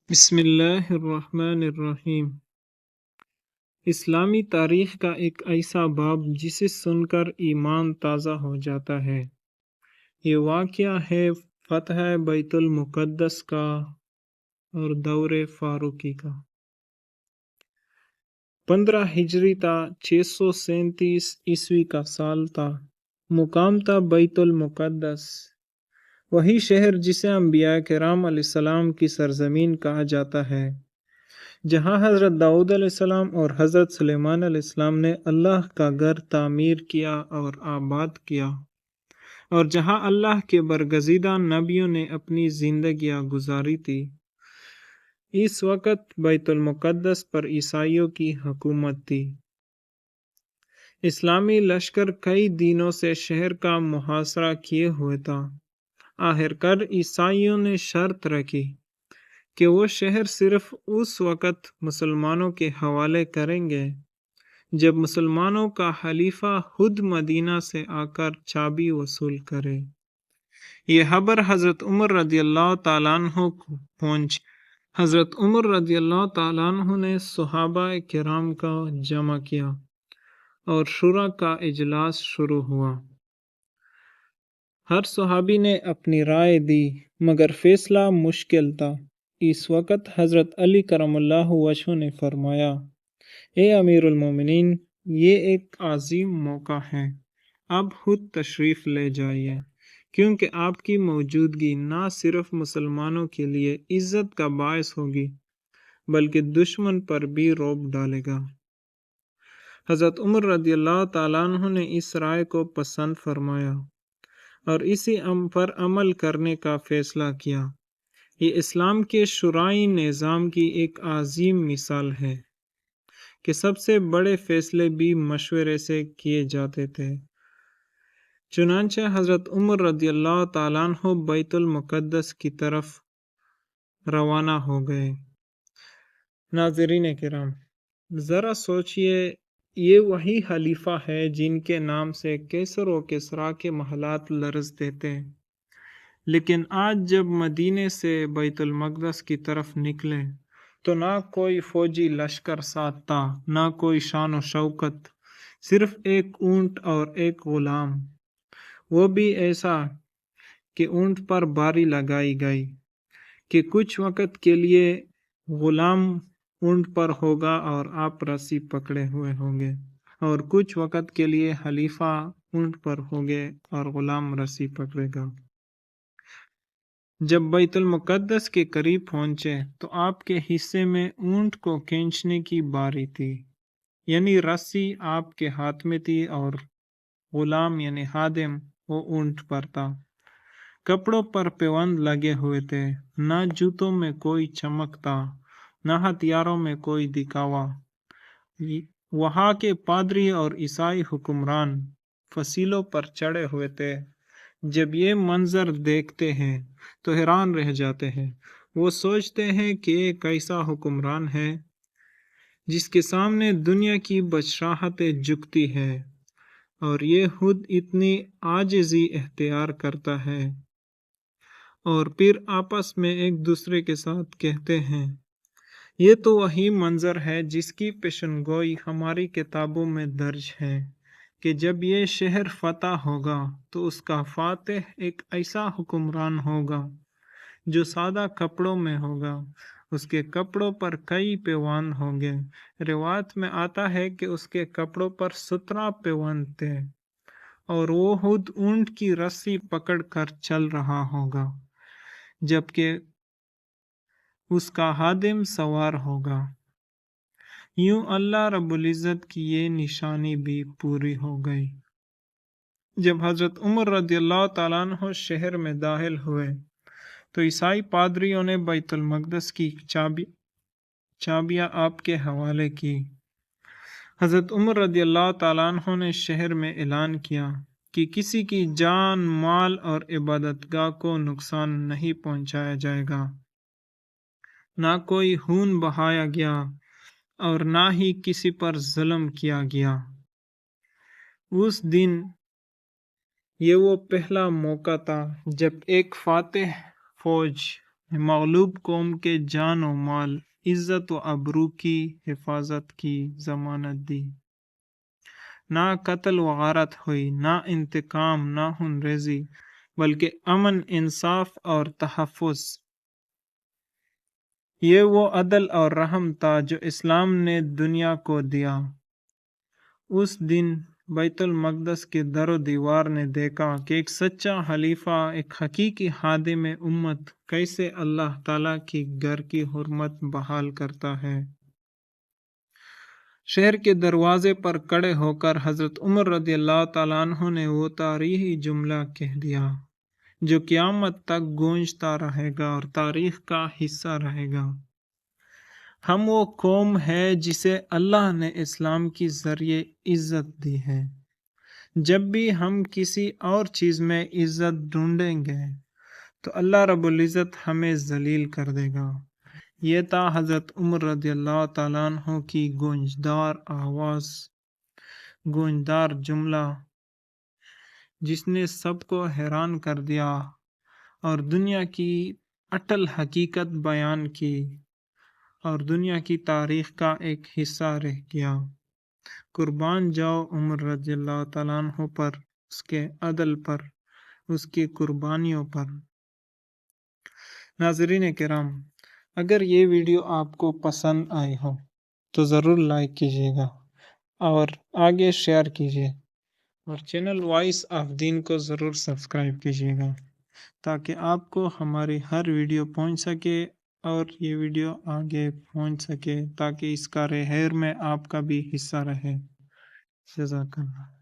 بسم اللہ الرحمن الرحیم۔ اسلامی تاریخ کا ایک ایسا باب جسے سن کر ایمان تازہ ہو جاتا ہے۔ یہ واقعہ ہے فتح بیت المقدس کا اور دور فاروقی کا۔ 15 ہجری تا 637 عیسوی کا سال تھا۔ مقام تھا بیت المقدس، وہی شہر جسے انبیاء کرام علیہ السلام کی سرزمین کہا جاتا ہے، جہاں حضرت داؤد علیہ السلام اور حضرت سلیمان علیہ السلام نے اللہ کا گھر تعمیر کیا اور آباد کیا، اور جہاں اللہ کے برگزیدہ نبیوں نے اپنی زندگیاں گزاری تھی۔ اس وقت بیت المقدس پر عیسائیوں کی حکومت تھی۔ اسلامی لشکر کئی دنوں سے شہر کا محاصرہ کیے ہوئے تھا۔ آخرکار عیسائیوں نے شرط رکھی کہ وہ شہر صرف اس وقت مسلمانوں کے حوالے کریں گے جب مسلمانوں کا خلیفہ خود مدینہ سے آ کر چابی وصول کرے۔ یہ خبر حضرت عمر رضی اللہ تعالیٰ عنہ کو پہنچ۔ حضرت عمر رضی اللہ تعالیٰ عنہ نے صحابہ کرام کا جمع کیا اور شورا کا اجلاس شروع ہوا۔ ہر صحابی نے اپنی رائے دی، مگر فیصلہ مشکل تھا۔ اس وقت حضرت علی کرم اللہ وجہہ نے فرمایا، اے امیر المومنین، یہ ایک عظیم موقع ہے، اب خود تشریف لے جائیے، کیونکہ آپ کی موجودگی نہ صرف مسلمانوں کے لیے عزت کا باعث ہوگی بلکہ دشمن پر بھی رعب ڈالے گا۔ حضرت عمر رضی اللہ تعالیٰ عنہ نے اس رائے کو پسند فرمایا اور اسی پر عمل کرنے کا فیصلہ کیا۔ یہ اسلام کے شرعی نظام کی ایک عظیم مثال ہے کہ سب سے بڑے فیصلے بھی مشورے سے کیے جاتے تھے۔ چنانچہ حضرت عمر رضی اللہ تعالیٰ عنہ بیت المقدس کی طرف روانہ ہو گئے۔ ناظرین کرام، ذرا سوچئے، یہ وہی خلیفہ ہے جن کے نام سے کیسر و کسریٰ کے محلات لرز دیتے، لیکن آج جب مدینے سے بیت المقدس کی طرف نکلے تو نہ کوئی فوجی لشکر ساتھ تھا، نہ کوئی شان و شوکت، صرف ایک اونٹ اور ایک غلام، وہ بھی ایسا کہ اونٹ پر باری لگائی گئی کہ کچھ وقت کے لیے غلام اونٹ پر ہوگا اور آپ رسی پکڑے ہوئے ہوں گے، اور کچھ وقت کے لیے خلیفہ اونٹ پر ہوگے اور غلام رسی پکڑے گا۔ جب بیت المقدس کے قریب پہنچے تو آپ کے حصے میں اونٹ کو کھینچنے کی باری تھی، یعنی رسی آپ کے ہاتھ میں تھی اور غلام یعنی خادم وہ اونٹ پر تھا۔ کپڑوں پر پیوند لگے ہوئے تھے، نہ جوتوں میں کوئی چمک تھا، نہ ہتھیاروں میں کوئی دکھاوا۔ وہاں کے پادری اور عیسائی حکمران فصیلوں پر چڑھے ہوئے تھے۔ جب یہ منظر دیکھتے ہیں تو حیران رہ جاتے ہیں۔ وہ سوچتے ہیں کہ یہ کیسا حکمران ہے جس کے سامنے دنیا کی بادشاہتیں جھکتی ہے، اور یہ خود اتنی عاجزی اختیار کرتا ہے، اور پھر آپس میں ایک دوسرے کے ساتھ کہتے ہیں، یہ تو وہی منظر ہے جس کی پیشن گوئی ہماری کتابوں میں درج ہے کہ جب یہ شہر فتح ہوگا تو اس کا فاتح ایک ایسا حکمران ہوگا جو سادہ کپڑوں میں ہوگا، اس کے کپڑوں پر کئی پیوند ہوں گے۔ روایت میں آتا ہے کہ اس کے کپڑوں پر 17 پیوند تھے، اور وہ خود اونٹ کی رسی پکڑ کر چل رہا ہوگا، جبکہ اس کا خادم سوار ہوگا۔ یوں اللہ رب العزت کی یہ نشانی بھی پوری ہو گئی۔ جب حضرت عمر رضی اللہ تعالیٰ عنہ شہر میں داخل ہوئے تو عیسائی پادریوں نے بیت المقدس کی چابیاں آپ کے حوالے کی۔ حضرت عمر رضی اللہ تعالیٰ عنہ نے شہر میں اعلان کیا کہ کسی کی جان، مال اور عبادت گاہ کو نقصان نہیں پہنچایا جائے گا، نہ کوئی خون بہایا گیا اور نہ ہی کسی پر ظلم کیا گیا۔ اس دن یہ وہ پہلا موقع تھا جب ایک فاتح فوج مغلوب قوم کے جان و مال، عزت و ابرو کی حفاظت کی ضمانت دی۔ نہ قتل و غارت ہوئی، نہ انتقام، نہ خون ریزی، بلکہ امن، انصاف اور تحفظ۔ یہ وہ عدل اور رحم تھا جو اسلام نے دنیا کو دیا۔ اس دن بیت المقدس کے در و دیوار نے دیکھا کہ ایک سچا خلیفہ، ایک حقیقی خادم امت کیسے اللہ تعالیٰ کی گھر کی حرمت بحال کرتا ہے۔ شہر کے دروازے پر کھڑے ہو کر حضرت عمر رضی اللہ تعالیٰ عنہ نے وہ تاریخی جملہ کہہ دیا جو قیامت تک گونجتا رہے گا اور تاریخ کا حصہ رہے گا۔ ہم وہ قوم ہے جسے اللہ نے اسلام کے ذریعے عزت دی ہے۔ جب بھی ہم کسی اور چیز میں عزت ڈھونڈیں گے تو اللہ رب العزت ہمیں ذلیل کر دے گا۔ یہ تھا حضرت عمر رضی اللہ تعالیٰ عنہ کی گونجدار آواز، گونجدار جملہ جس نے سب کو حیران کر دیا اور دنیا کی اٹل حقیقت بیان کی اور دنیا کی تاریخ کا ایک حصہ رہ گیا۔ قربان جاؤ عمر رضی اللہ تعالیٰ عنہ پر، اس کے عدل پر، اس کی قربانیوں پر۔ ناظرین کرام، اگر یہ ویڈیو آپ کو پسند آئی ہو تو ضرور لائک کیجیے گا اور آگے شیئر کیجیے، اور چینل وائس آف دین کو ضرور سبسکرائب کیجیے گا تاکہ آپ کو ہماری ہر ویڈیو پہنچ سکے اور یہ ویڈیو آگے پہنچ سکے تاکہ اس کار خیر میں آپ کا بھی حصہ رہے۔ جزاک اللہ۔